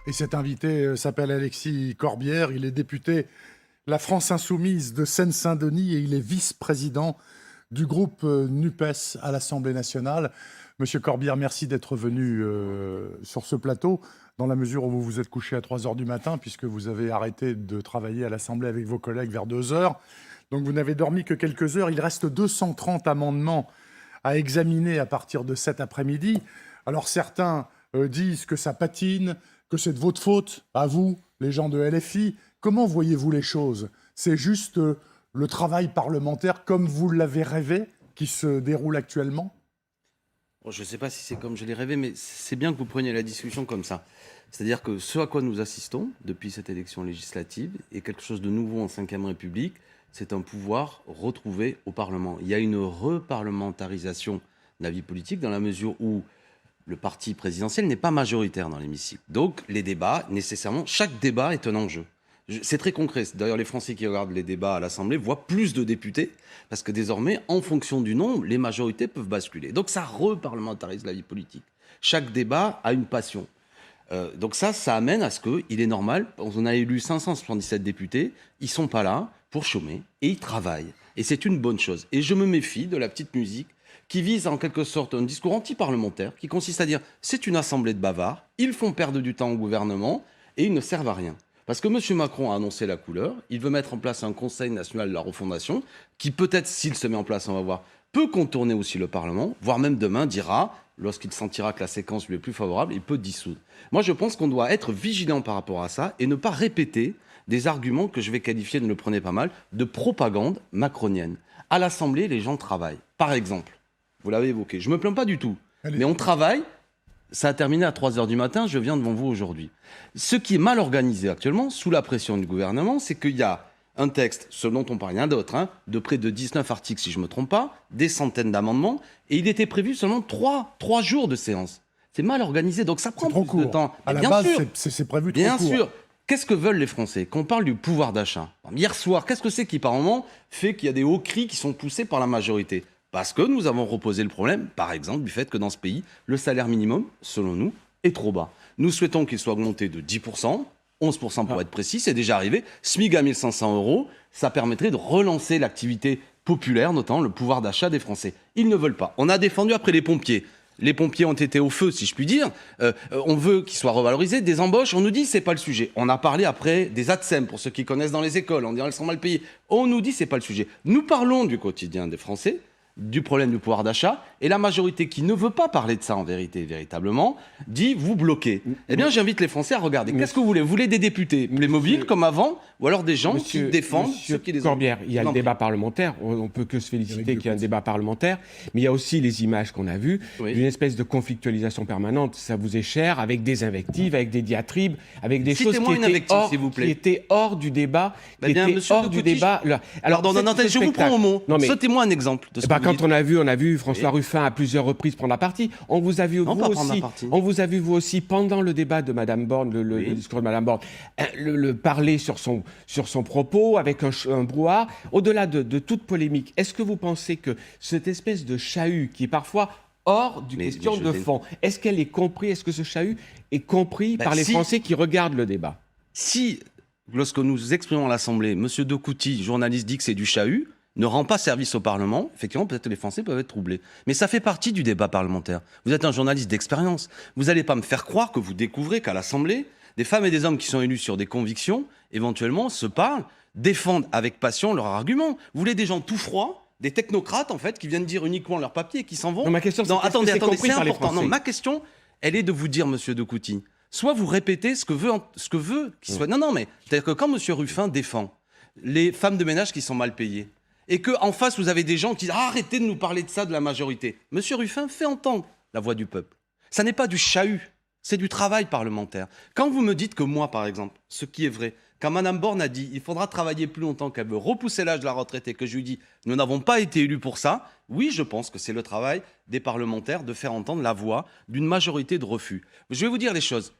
Et cet invité s'appelle Alexis Corbière, il est député La France Insoumise de Seine-Saint-Denis et il est vice-président du groupe NUPES à l'Assemblée nationale. Monsieur Corbière, merci d'être venu sur ce plateau, dans la mesure où vous vous êtes couché à 3 heures du matin, puisque vous avez arrêté de travailler à l'Assemblée avec vos collègues vers 2 heures. Donc vous n'avez dormi que quelques heures. Il reste 230 amendements à examiner à partir de cet après-midi. Alors certains disent que ça patine, que c'est de votre faute, à vous, les gens de LFI. Comment voyez-vous les choses? C'est juste le travail parlementaire comme vous l'avez rêvé qui se déroule actuellement? Bon, je ne sais pas si c'est comme je l'ai rêvé, mais c'est bien que vous preniez la discussion comme ça. C'est-à-dire que ce à quoi nous assistons depuis cette élection législative est quelque chose de nouveau en Ve République, c'est un pouvoir retrouvé au Parlement. Il y a une reparlementarisation de la vie politique dans la mesure où le parti présidentiel n'est pas majoritaire dans l'hémicycle. Donc les débats, nécessairement, chaque débat est un enjeu. C'est très concret. D'ailleurs, les Français qui regardent les débats à l'Assemblée voient plus de députés, parce que désormais, en fonction du nombre, les majorités peuvent basculer. Donc ça reparlementarise la vie politique. Chaque débat a une passion. Donc ça amène à ce qu'il est normal, on a élu 577 députés, ils ne sont pas là pour chômer, et ils travaillent. Et c'est une bonne chose. Et je me méfie de la petite musique qui vise en quelque sorte un discours anti-parlementaire, qui consiste à dire c'est une assemblée de bavards, ils font perdre du temps au gouvernement, et ils ne servent à rien. Parce que M. Macron a annoncé la couleur, il veut mettre en place un Conseil national de la refondation, qui peut-être, s'il se met en place, on va voir, peut contourner aussi le Parlement, voire même demain dira, lorsqu'il sentira que la séquence lui est plus favorable, il peut dissoudre. Moi, je pense qu'on doit être vigilant par rapport à ça et ne pas répéter des arguments que je vais qualifier, ne le prenez pas mal, de propagande macronienne. À l'Assemblée, les gens travaillent. Par exemple, vous l'avez évoqué, je ne me plains pas du tout, mais on travaille. Ça a terminé à 3 heures du matin, je viens devant vous aujourd'hui. Ce qui est mal organisé actuellement, sous la pression du gouvernement, c'est qu'il y a un texte, ce dont on parle, rien d'autre, de près de 19 articles, si je ne me trompe pas, des centaines d'amendements, et il était prévu seulement 3 jours de séance. C'est mal organisé, donc ça prend plus de temps. À la bien base, sûr, c'est prévu trop bien court. sûr. Qu'est-ce que veulent les Français? Qu'on parle du pouvoir d'achat. Hier soir, qu'est-ce que c'est qui, par moment, fait qu'il y a des hauts cris qui sont poussés par la majorité? Parce que nous avons reposé le problème, par exemple, du fait que dans ce pays, le salaire minimum, selon nous, est trop bas. Nous souhaitons qu'il soit augmenté de 10%, 11% pour être précis, c'est déjà arrivé. SMIC à 1 500 €, ça permettrait de relancer l'activité populaire, notamment le pouvoir d'achat des Français. Ils ne veulent pas. On a défendu après les pompiers. Les pompiers ont été au feu, si je puis dire. On veut qu'ils soient revalorisés. Des embauches, on nous dit c'est pas le sujet. On a parlé après des ATSEM, pour ceux qui connaissent dans les écoles. On dirait qu'elles sont mal payées. On nous dit c'est pas le sujet. Nous parlons du quotidien des Français, du problème du pouvoir d'achat, et la majorité qui ne veut pas parler de ça en vérité, véritablement, dit vous bloquez. Eh bien, j'invite les Français à regarder. Qu'est-ce que vous voulez? Vous voulez des députés Playmobil comme avant, ou alors des gens qui défendent ceux qui les ont? Corbière, il y a le débat parlementaire, on ne peut que se féliciter qu'il y ait un débat parlementaire, mais il y a aussi les images qu'on a vues, d'une espèce de conflictualisation permanente, ça vous est cher, avec des invectives, avec des diatribes, avec des choses qui étaient hors du débat, Alors, je vous prends au mot. Sautez-moi un exemple de ce que quand on a vu François Ruffin à plusieurs reprises prendre la partie, on vous a vu vous aussi pendant le débat de Madame Borne, le discours de Madame Borne, le parler sur son propos avec un brouhaha. Au-delà de toute polémique, est-ce que vous pensez que cette espèce de chahut qui est parfois hors du question de fond, est-ce qu'elle est comprise, est-ce que ce chahut est compris par les Français qui regardent le débat? Si, lorsque nous exprimons à l'Assemblée, M. Docouty, journaliste, dit que c'est du chahut, ne rend pas service au Parlement, effectivement, peut-être les Français peuvent être troublés. Mais ça fait partie du débat parlementaire. Vous êtes un journaliste d'expérience. Vous n'allez pas me faire croire que vous découvrez qu'à l'Assemblée, des femmes et des hommes qui sont élus sur des convictions, éventuellement, se parlent, défendent avec passion leurs arguments. Vous voulez des gens tout froids, des technocrates, en fait, qui viennent dire uniquement leurs papiers et qui s'en vont? Non, ma question, attendez, c'est important. Non, ma question, elle est de vous dire, Monsieur Docouty, soit vous répétez ce que veut qu'il soit... Non, mais c'est-à-dire que quand Monsieur Ruffin défend les femmes de ménage qui sont mal payées, et qu'en face, vous avez des gens qui disent arrêtez de nous parler de ça, de la majorité. Monsieur Ruffin fait entendre la voix du peuple. Ça n'est pas du chahut, c'est du travail parlementaire. Quand vous me dites que moi, par exemple, ce qui est vrai, quand Mme Borne a dit il faudra travailler plus longtemps, qu'elle veut repousser l'âge de la retraite et que je lui dis nous n'avons pas été élus pour ça, oui, je pense que c'est le travail des parlementaires de faire entendre la voix d'une majorité de refus. Je vais vous dire les choses.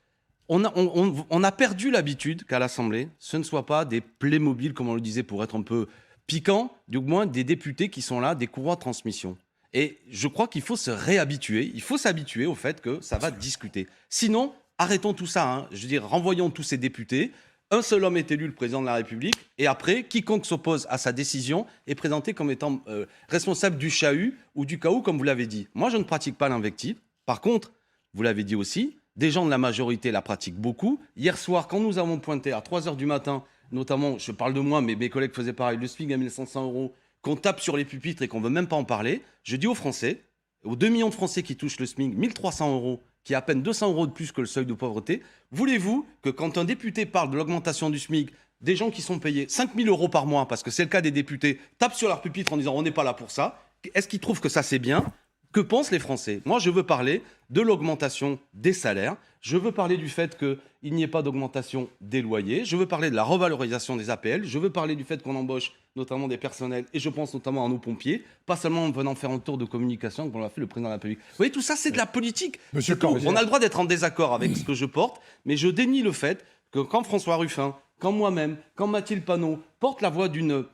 On a perdu l'habitude qu'à l'Assemblée, ce ne soit pas des Playmobil, comme on le disait, pour être un peu piquant, du moins des députés qui sont là, des courroies de transmission. Et je crois qu'il faut se réhabituer, il faut s'habituer au fait que ça va discuter. Sinon, arrêtons tout ça. Hein. Je veux dire, renvoyons tous ces députés. Un seul homme est élu, le président de la République, et après, quiconque s'oppose à sa décision est présenté comme étant responsable du chahut ou du chaos, comme vous l'avez dit. Moi, je ne pratique pas l'invective. Par contre, vous l'avez dit aussi, des gens de la majorité la pratiquent beaucoup. Hier soir, quand nous avons pointé à 3 h du matin, notamment, je parle de moi, mais mes collègues faisaient pareil, le SMIC à 1 500 €, qu'on tape sur les pupitres et qu'on ne veut même pas en parler, je dis aux Français, aux 2 millions de Français qui touchent le SMIC, 1 300 €, qui est à peine 200 € de plus que le seuil de pauvreté, voulez-vous que quand un député parle de l'augmentation du SMIC, des gens qui sont payés 5 000 € par mois, parce que c'est le cas des députés, tapent sur leur pupitre en disant on n'est pas là pour ça, est-ce qu'ils trouvent que ça c'est bien? Que pensent les Français? Moi, je veux parler de l'augmentation des salaires, je veux parler du fait qu'il n'y ait pas d'augmentation des loyers, je veux parler de la revalorisation des APL, je veux parler du fait qu'on embauche notamment des personnels, et je pense notamment à nos pompiers, pas seulement en venant faire un tour de communication comme l'a fait le président de la République. Vous voyez, tout ça, c'est de la politique. Monsieur on a le droit d'être en désaccord avec ce que je porte, mais je dénie le fait que quand François Ruffin, quand moi-même, quand Mathilde Panot porte la voix d'une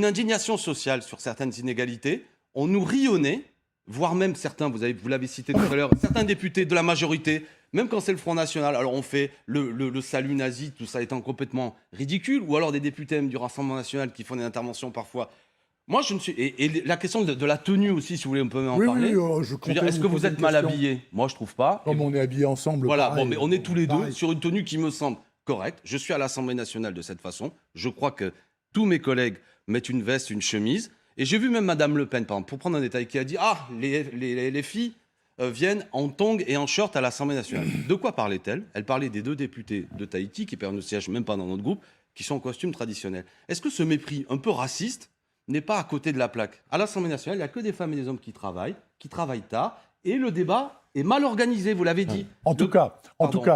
indignation sociale sur certaines inégalités, on nous rit au nez, voire même certains, vous l'avez cité tout à l'heure, certains députés de la majorité, même quand c'est le Front National, alors on fait le salut nazi, tout ça étant complètement ridicule, ou alors des députés même du Rassemblement National qui font des interventions parfois. Moi, je ne suis... Et la question de la tenue aussi, si vous voulez, on peut en parler. Oui, je veux dire, est-ce que vous êtes mal habillés? Moi, je trouve pas. Comme on est habillés ensemble. Voilà, pareil, bon, mais on est tous les deux pareil. sur une tenue qui me semble correcte. Je suis à l'Assemblée nationale de cette façon. Je crois que tous mes collègues mettent une veste, une chemise. Et j'ai vu même Madame Le Pen, par exemple, pour prendre un détail, qui a dit « Ah, les filles viennent en tongs et en short à l'Assemblée nationale. » De quoi parlait-elle? Elle parlait des 2 députés de Tahiti, qui ne siègent même pas dans notre groupe, qui sont en costume traditionnel. Est-ce que ce mépris un peu raciste n'est pas à côté de la plaque? À l'Assemblée nationale, il n'y a que des femmes et des hommes qui travaillent tard, et le débat est mal organisé, vous l'avez dit. En tout cas,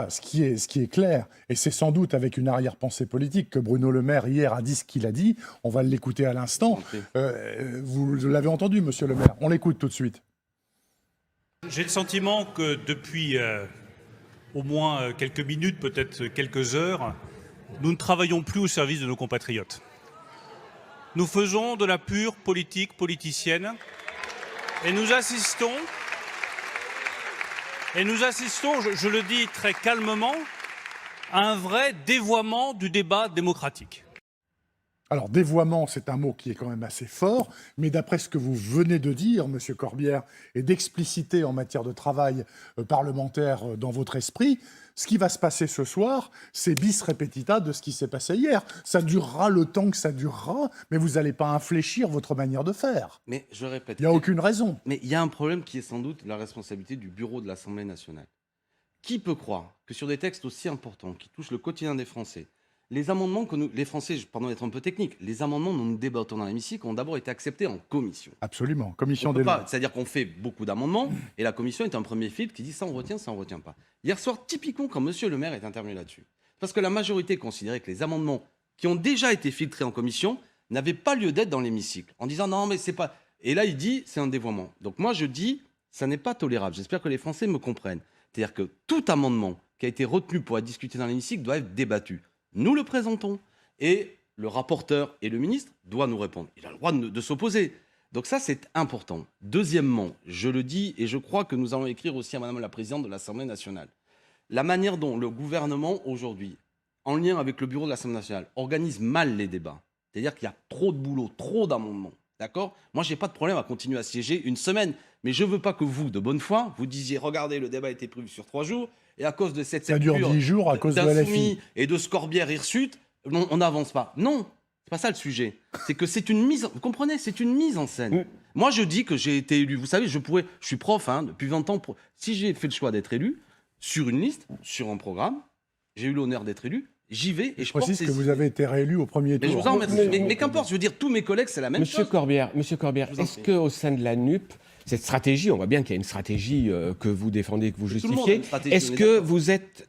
ce qui est clair, et c'est sans doute avec une arrière-pensée politique que Bruno Le Maire hier a dit ce qu'il a dit, on va l'écouter à l'instant. Vous l'avez entendu, monsieur Le Maire, on l'écoute tout de suite. J'ai le sentiment que depuis au moins quelques minutes, peut-être quelques heures, nous ne travaillons plus au service de nos compatriotes. Nous faisons de la pure politique politicienne et nous assistons, je le dis très calmement, à un vrai dévoiement du débat démocratique. Alors, dévoiement, c'est un mot qui est quand même assez fort, mais d'après ce que vous venez de dire, monsieur Corbière, et d'expliciter en matière de travail parlementaire dans votre esprit, ce qui va se passer ce soir, c'est bis repetita de ce qui s'est passé hier. Ça durera le temps que ça durera, mais vous n'allez pas infléchir votre manière de faire. Mais je répète... Il n'y a aucune raison. Mais il y a un problème qui est sans doute la responsabilité du bureau de l'Assemblée nationale. Qui peut croire que sur des textes aussi importants, qui touchent le quotidien des Français, les amendements que les Français, pardon d'être un peu technique, les amendements dont nous débattons dans l'hémicycle ont d'abord été acceptés en commission. Absolument, commission des lois. C'est-à-dire qu'on fait beaucoup d'amendements et la commission est un premier filtre qui dit ça on retient pas. Hier soir, typiquement, quand monsieur le maire est intervenu là-dessus, parce que la majorité considérait que les amendements qui ont déjà été filtrés en commission n'avaient pas lieu d'être dans l'hémicycle, en disant non mais c'est pas... Et là il dit c'est un dévoiement. Donc moi je dis ça n'est pas tolérable. J'espère que les Français me comprennent. C'est-à-dire que tout amendement qui a été retenu pour être discuté dans l'hémicycle doit être débattu. Nous le présentons et le rapporteur et le ministre doivent nous répondre. Il a le droit de s'opposer. Donc ça, c'est important. Deuxièmement, je le dis et je crois que nous allons écrire aussi à Madame la Présidente de l'Assemblée nationale. La manière dont le gouvernement, aujourd'hui, en lien avec le bureau de l'Assemblée nationale, organise mal les débats. C'est-à-dire qu'il y a trop de boulot, trop d'amendements. D'accord? Moi, je n'ai pas de problème à continuer à siéger une semaine. Mais je ne veux pas que vous, de bonne foi, vous disiez, regardez, le débat a été prévu sur 3 jours. Et à cause de cette ça dure 10 jours à cause de LFI et de Scorbière Hirsute, on n'avance pas. Non, c'est pas ça le sujet. C'est que c'est une mise, vous comprenez, c'est une mise en scène. Moi, je dis que j'ai été élu. Vous savez, je suis prof depuis 20 ans. Si j'ai fait le choix d'être élu sur une liste, sur un programme, j'ai eu l'honneur d'être élu. J'y vais et je précise que vous avez été réélu au premier tour. Mais je vous en remercie. Mais qu'importe, je veux dire, tous mes collègues, c'est la même chose. Monsieur Corbière, est-ce qu'au sein de la NUP, cette stratégie, on voit bien qu'il y a une stratégie que vous défendez, que vous justifiez. Est-ce que vous êtes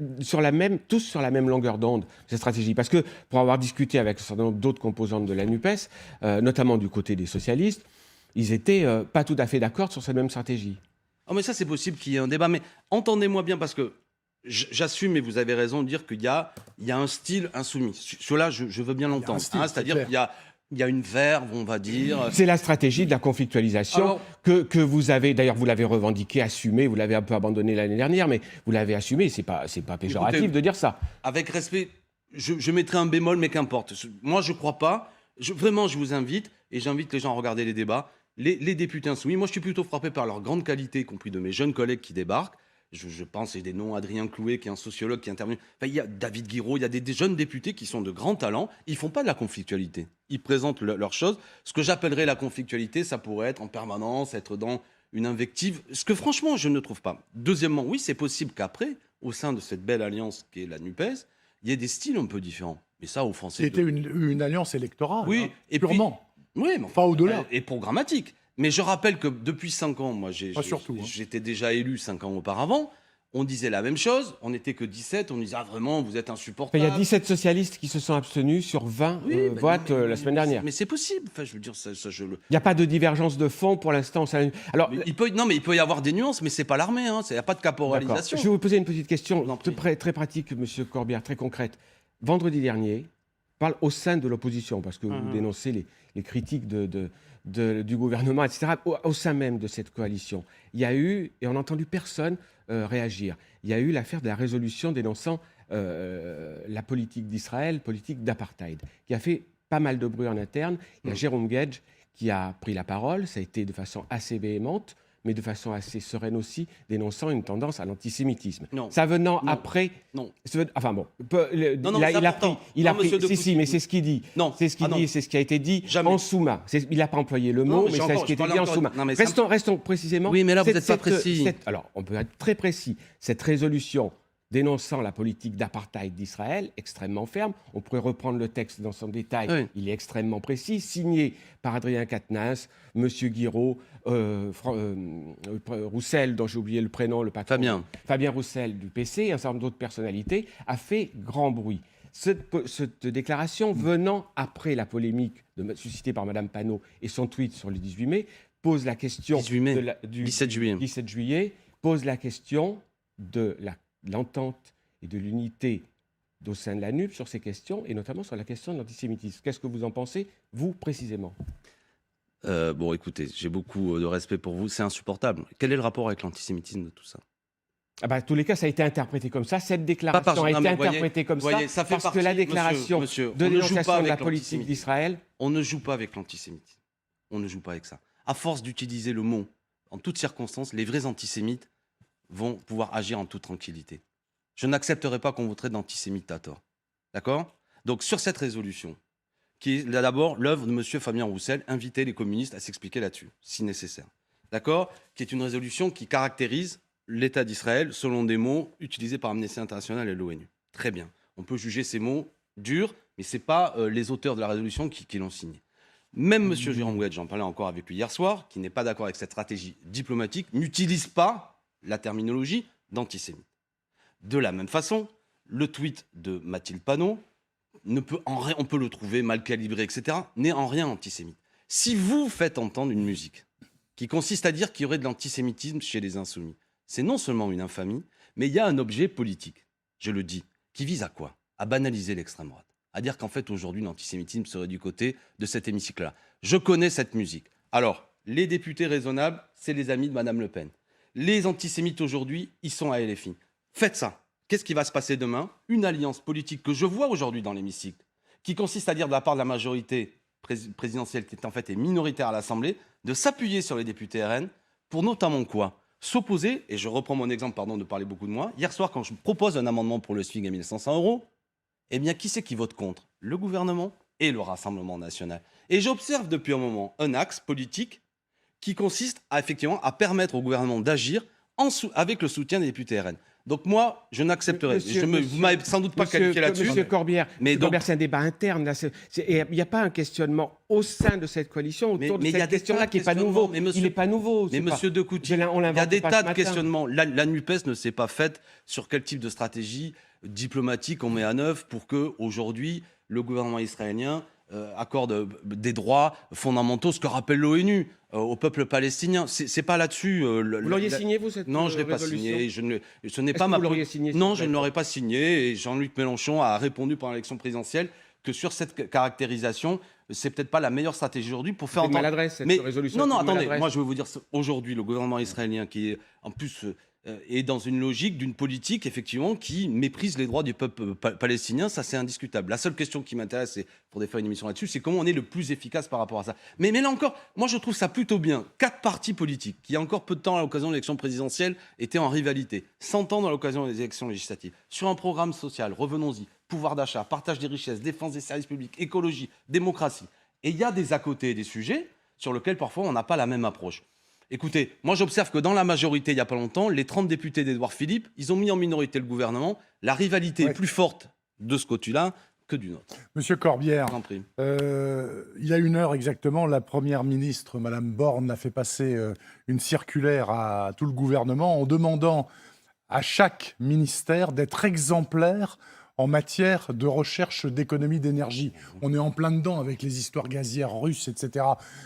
tous sur la même longueur d'onde, cette stratégie? Parce que pour avoir discuté avec un certain nombre d'autres composantes de la NUPES, notamment du côté des socialistes, ils n'étaient pas tout à fait d'accord sur cette même stratégie. Oh mais ça, c'est possible qu'il y ait un débat. Mais entendez-moi bien, parce que j'assume, et vous avez raison de dire qu'il y a un style insoumis. Cela, je veux bien l'entendre. C'est-à-dire qu'il y a Il y a une verve, on va dire. C'est la stratégie de la conflictualisation que vous avez, d'ailleurs vous l'avez revendiqué, assumé, vous l'avez un peu abandonné l'année dernière, mais vous l'avez assumé, c'est pas péjoratif. Écoutez, de dire ça. Avec respect, je mettrai un bémol, mais qu'importe. Moi, je crois pas. Vraiment, je vous invite, et j'invite les gens à regarder les débats. Les députés insoumis, moi je suis plutôt frappé par leur grande qualité, y compris de mes jeunes collègues qui débarquent. Je pense, il y a des noms, Adrien Clouet, qui est un sociologue qui est intervenu. Enfin, il y a David Guiraud, il y a des jeunes députés qui sont de grands talents. Ils font pas de la conflictualité. Ils présentent leurs choses. Ce que j'appellerais la conflictualité, ça pourrait être en permanence, être dans une invective. Ce que franchement, je ne trouve pas. Deuxièmement, oui, c'est possible qu'après, au sein de cette belle alliance qui est la NUPES, il y ait des styles un peu différents. Mais ça, aux Français... C'était une alliance électorale, oui, hein, et purement. Puis, oui, mais enfin, au-delà. Et programmatique. Mais je rappelle que depuis 5 ans, moi, j'étais déjà élu 5 ans auparavant. On disait la même chose, on n'était que 17, on disait vraiment vous êtes insupportable. Il y a 17 socialistes qui se sont abstenus sur 20 votes la semaine dernière. Mais c'est possible, enfin, je veux dire, Il n'y a pas de divergence de fond pour l'instant. Alors, il peut y avoir des nuances, mais c'est pas l'armée, hein, il n'y a pas de caporalisation. Je vais vous poser une petite question très pratique, Monsieur Corbière, très concrète. Vendredi dernier, parle au sein de l'opposition, parce que vous dénoncez les critiques du gouvernement, etc., au sein même de cette coalition. Il y a eu, et on n'a entendu personne réagir, il y a eu l'affaire de la résolution dénonçant la politique d'Israël, politique d'apartheid, qui a fait pas mal de bruit en interne. Il y a Jérôme Guedj qui a pris la parole, ça a été de façon assez véhémente, mais de façon assez sereine aussi, dénonçant une tendance à l'antisémitisme. Ça venant après... Non. Enfin bon, il a pris... Si, mais c'est ce qu'il dit. C'est ce qu'il dit, c'est ce qui a été dit en sous-main. Il n'a pas employé le mot, mais c'est ce qui a été dit en sous-main. Restons précisément... Oui, mais là, vous n'êtes pas précis. Alors, on peut être très précis. Cette résolution dénonçant la politique d'apartheid d'Israël, extrêmement ferme. On pourrait reprendre le texte dans son détail. Oui. Il est extrêmement précis, signé par Adrien Quatennens, M. Guiraud, Roussel, dont j'ai oublié le prénom, le patron. Fabien Roussel du PC, et un certain nombre d'autres personnalités, a fait grand bruit. Cette déclaration, venant après la polémique suscitée par Mme Panot et son tweet sur le 18 mai, pose la question... 17 juillet. Pose la question de l'entente et de l'unité au sein de la NUP sur ces questions, et notamment sur la question de l'antisémitisme. Qu'est-ce que vous en pensez, vous, précisément ? Bon, écoutez, j'ai beaucoup de respect pour vous. C'est insupportable. Quel est le rapport avec l'antisémitisme de tout ça ? En tous les cas, ça a été interprété comme ça. Cette déclaration a été interprétée comme ça parce que la déclaration de dénonciation de la politique d'Israël... On ne joue pas avec l'antisémitisme. On ne joue pas avec ça. À force d'utiliser le mot, en toutes circonstances, les vrais antisémites vont pouvoir agir en toute tranquillité. Je n'accepterai pas qu'on vous traite d'antisémite à tort. D'accord ? Donc, sur cette résolution, qui est d'abord l'œuvre de M. Fabien Roussel, inviter les communistes à s'expliquer là-dessus, si nécessaire. D'accord ? Qui est une résolution qui caractérise l'État d'Israël selon des mots utilisés par Amnesty International et l'ONU. Très bien. On peut juger ces mots durs, mais ce n'est pas les auteurs de la résolution qui l'ont signé. Même M. Jérôme Guedj, j'en parlais encore avec lui hier soir, qui n'est pas d'accord avec cette stratégie diplomatique, n'utilise pas la terminologie d'antisémite. De la même façon, le tweet de Mathilde Panot, on peut le trouver mal calibré, etc., n'est en rien antisémite. Si vous faites entendre une musique qui consiste à dire qu'il y aurait de l'antisémitisme chez les insoumis, c'est non seulement une infamie, mais il y a un objet politique, je le dis, qui vise à quoi ? À banaliser l'extrême droite. À dire qu'en fait, aujourd'hui, l'antisémitisme serait du côté de cet hémicycle-là. Je connais cette musique. Alors, les députés raisonnables, c'est les amis de Mme Le Pen. Les antisémites aujourd'hui, ils sont à LFI. Faites ça. Qu'est-ce qui va se passer demain ? Une alliance politique que je vois aujourd'hui dans l'hémicycle, qui consiste à dire de la part de la majorité présidentielle, qui est minoritaire à l'Assemblée, de s'appuyer sur les députés RN pour notamment quoi ? S'opposer, et je reprends mon exemple, pardon de parler beaucoup de moi, hier soir quand je propose un amendement pour le SFIG à 1 500 €, eh bien qui c'est qui vote contre ? Le gouvernement et le Rassemblement national. Et j'observe depuis un moment un axe politique qui consiste effectivement à permettre au gouvernement d'agir avec le soutien des députés RN. Donc moi, je n'accepterai. Vous m'avez sans doute pas qualifié là-dessus. Monsieur Corbière, c'est un débat interne. Il n'y a pas un questionnement au sein de cette coalition autour de cette question-là qui n'est pas nouveau. Il n'est pas nouveau. Mais monsieur Decoutier, il y a des tas de questionnements. La NUPES ne s'est pas faite sur quel type de stratégie diplomatique on met à neuf pour que aujourd'hui le gouvernement israélien accorde des droits fondamentaux, ce que rappelle l'ONU, au peuple palestinien. C'est pas là-dessus. Vous l'auriez signé, vous, cette Non, je ne l'ai pas signé. Ce n'est pas ma... Non, je ne l'aurais pas signé. Et Jean-Luc Mélenchon a répondu pendant l'élection présidentielle que sur cette caractérisation, c'est peut-être pas la meilleure stratégie aujourd'hui pour faire entendre. Maladresse, cette résolution. Non, attendez. Moi, je veux vous dire, aujourd'hui, le gouvernement israélien qui est en plus est dans une logique d'une politique effectivement qui méprise les droits du peuple palestinien, ça c'est indiscutable. La seule question qui m'intéresse, c'est pour faire une émission là-dessus, c'est comment on est le plus efficace par rapport à ça. Mais là encore, moi je trouve ça plutôt bien. 4 partis politiques qui, il y a encore peu de temps à l'occasion de l'élection présidentielle, étaient en rivalité, s'entendent à l'occasion des élections législatives, sur un programme social, revenons-y, pouvoir d'achat, partage des richesses, défense des services publics, écologie, démocratie. Et il y a des à côté des sujets sur lesquels parfois on n'a pas la même approche. Écoutez, moi j'observe que dans la majorité, il n'y a pas longtemps, les 30 députés d'Édouard Philippe, ils ont mis en minorité le gouvernement. La rivalité est plus forte de ce côté-là que du nôtre. Monsieur Corbière, il y a 1 heure exactement, la Première ministre, Madame Borne, a fait passer une circulaire à tout le gouvernement en demandant à chaque ministère d'être exemplaire en matière de recherche d'économie d'énergie. On est en plein dedans avec les histoires gazières russes, etc.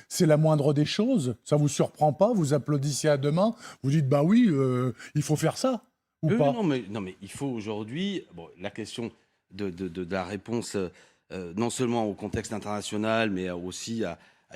C'est la moindre des choses. Ça ne vous surprend pas? Vous applaudissez à deux mains? Vous dites, bah oui, il faut faire ça ou pas? Non, mais il faut aujourd'hui... Bon, la question de la réponse, non seulement au contexte international, mais aussi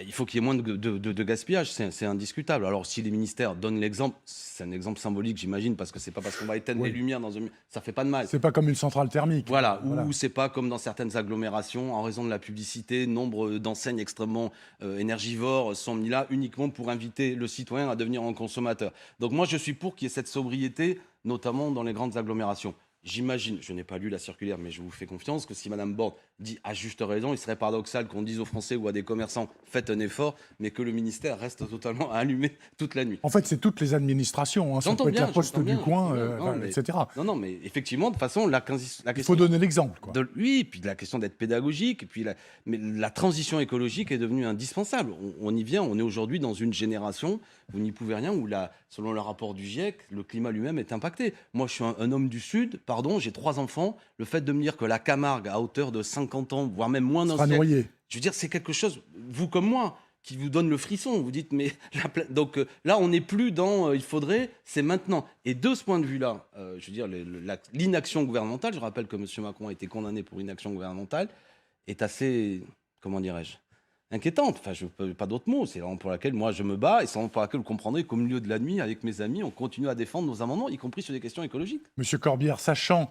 il faut qu'il y ait moins de gaspillage, c'est indiscutable. Alors si les ministères donnent l'exemple, c'est un exemple symbolique j'imagine, parce que c'est pas parce qu'on va éteindre les lumières dans un... Ça fait pas de mal. C'est pas comme une centrale thermique. Voilà. Ou c'est pas comme dans certaines agglomérations, en raison de la publicité, nombre d'enseignes extrêmement énergivores sont mis là uniquement pour inviter le citoyen à devenir un consommateur. Donc moi je suis pour qu'il y ait cette sobriété, notamment dans les grandes agglomérations. J'imagine, je n'ai pas lu la circulaire, mais je vous fais confiance, que si Mme Borne dit à juste raison, il serait paradoxal qu'on dise aux Français ou à des commerçants « faites un effort », mais que le ministère reste totalement allumé toute la nuit. En fait, c'est toutes les administrations, hein. Ça peut être la poste du coin, etc. Non, mais effectivement, de toute façon, la question... Il faut donner l'exemple, quoi. Oui, puis la question d'être pédagogique, et puis mais la transition écologique est devenue indispensable. On y vient, on est aujourd'hui dans une génération, vous n'y pouvez rien, où selon le rapport du GIEC, le climat lui-même est impacté. Moi, je suis un homme du Sud, pardon, j'ai 3 enfants. Le fait de me dire que la Camargue, à hauteur de 50 ans, voire même moins d'un siècle, noyé. Je veux dire, c'est quelque chose, vous comme moi, qui vous donne le frisson. Vous dites, mais donc là, on n'est plus dans il faudrait, c'est maintenant. Et de ce point de vue-là, je veux dire, l'inaction gouvernementale, je rappelle que M. Macron a été condamné pour inaction gouvernementale, est assez, comment dirais-je, inquiétante. Enfin, je n'ai pas d'autres mots. C'est la raison pour laquelle moi je me bats, et c'est la raison pour laquelle vous comprendrez qu'au milieu de la nuit, avec mes amis, on continue à défendre nos amendements, y compris sur des questions écologiques. Monsieur Corbière, sachant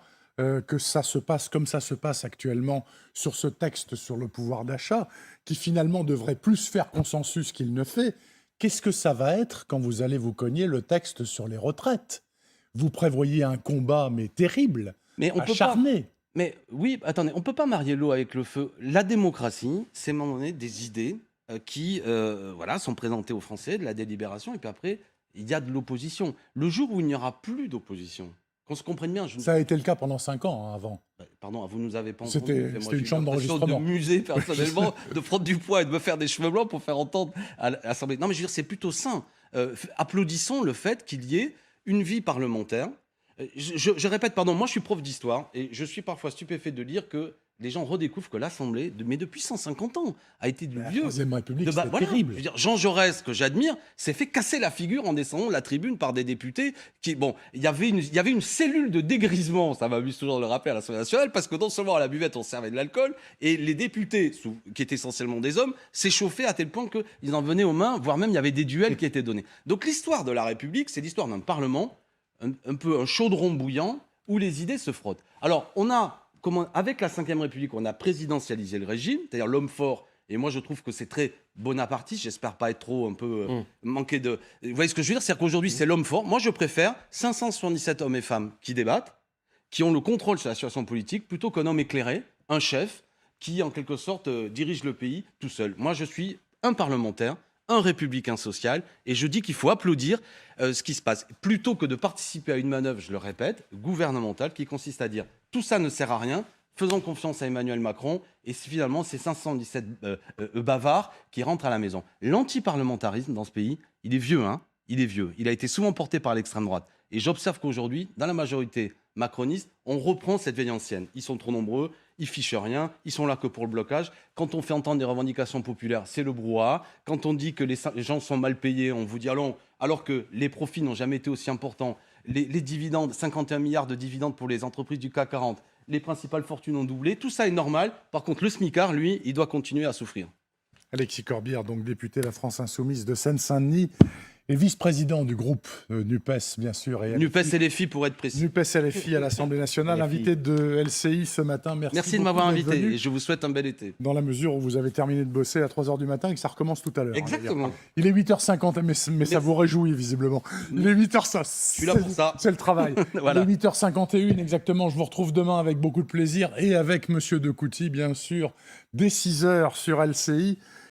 que ça se passe comme ça se passe actuellement sur ce texte sur le pouvoir d'achat, qui finalement devrait plus faire consensus qu'il ne fait, qu'est-ce que ça va être quand vous allez vous cogner le texte sur les retraites? Vous prévoyez un combat, mais terrible, acharné. Mais oui, attendez, on ne peut pas marier l'eau avec le feu. La démocratie, c'est à un moment donné des idées qui sont présentées aux Français, de la délibération, et puis après, il y a de l'opposition. Le jour où il n'y aura plus d'opposition, qu'on se comprenne bien... Ça a été le cas pendant 5 ans, hein, avant. Pardon, vous nous avez pas entendu. C'était une chambre d'enregistrement. De musée, personnellement, de prendre du poids et de me faire des cheveux blancs pour faire entendre à l'Assemblée. Non, mais je veux dire, c'est plutôt sain. Applaudissons le fait qu'il y ait une vie parlementaire. Je répète, pardon, moi je suis prof d'histoire et je suis parfois stupéfait de lire que les gens redécouvrent que l'Assemblée, mais depuis 150 ans, a été du lieu... La Troisième République, c'était terrible. Je veux dire, Jean Jaurès, que j'admire, s'est fait casser la figure en descendant de la tribune par des députés qui... Bon, il y avait une cellule de dégrisement, ça m'amuse toujours de le rappeler, à l'Assemblée nationale, parce que non seulement à la buvette, on servait de l'alcool, et les députés, qui étaient essentiellement des hommes, s'échauffaient à tel point qu'ils en venaient aux mains, voire même il y avait des duels qui étaient donnés. Donc l'histoire de la République, c'est l'histoire d'un Parlement, un peu un chaudron bouillant, où les idées se frottent. Alors, avec la Ve République, on a présidentialisé le régime, c'est-à-dire l'homme fort, et moi je trouve que c'est très bonapartiste, j'espère pas être trop un peu manqué de... Vous voyez ce que je veux dire? C'est-à-dire qu'aujourd'hui c'est l'homme fort. Moi je préfère 577 hommes et femmes qui débattent, qui ont le contrôle sur la situation politique, plutôt qu'un homme éclairé, un chef, qui en quelque sorte dirige le pays tout seul. Moi je suis un parlementaire, un républicain social, et je dis qu'il faut applaudir ce qui se passe, plutôt que de participer à une manœuvre, je le répète, gouvernementale, qui consiste à dire tout ça ne sert à rien, faisons confiance à Emmanuel Macron, et finalement c'est 517 bavards qui rentrent à la maison. L'antiparlementarisme dans ce pays, il est vieux, hein, il est vieux. Il a été souvent porté par l'extrême droite. Et j'observe qu'aujourd'hui, dans la majorité macroniste, on reprend cette vieille ancienne. Ils sont trop nombreux, ils fichent rien, ils sont là que pour le blocage. Quand on fait entendre des revendications populaires, c'est le brouhaha. Quand on dit que les gens sont mal payés, on vous dit alors que les profits n'ont jamais été aussi importants, les dividendes, 51 milliards de dividendes pour les entreprises du CAC 40, les principales fortunes ont doublé, tout ça est normal. Par contre, le smicard, lui, il doit continuer à souffrir. Alexis Corbière, donc député La France Insoumise de Seine-Saint-Denis, et vice-président du groupe NUPES, bien sûr. Et NUPES et LFI, pour être précis. NUPES LFI à l'Assemblée nationale, invité de LCI ce matin. Merci de m'avoir invité et je vous souhaite un bel été. Dans la mesure où vous avez terminé de bosser à 3h du matin et que ça recommence tout à l'heure. Exactement. Il est 8h50, mais ça vous réjouit visiblement. Il est 8h50. Je suis là pour ça. C'est le travail. Voilà. Il est 8h51 exactement. Je vous retrouve demain avec beaucoup de plaisir et avec Monsieur Decouty, bien sûr, dès 6h sur LCI.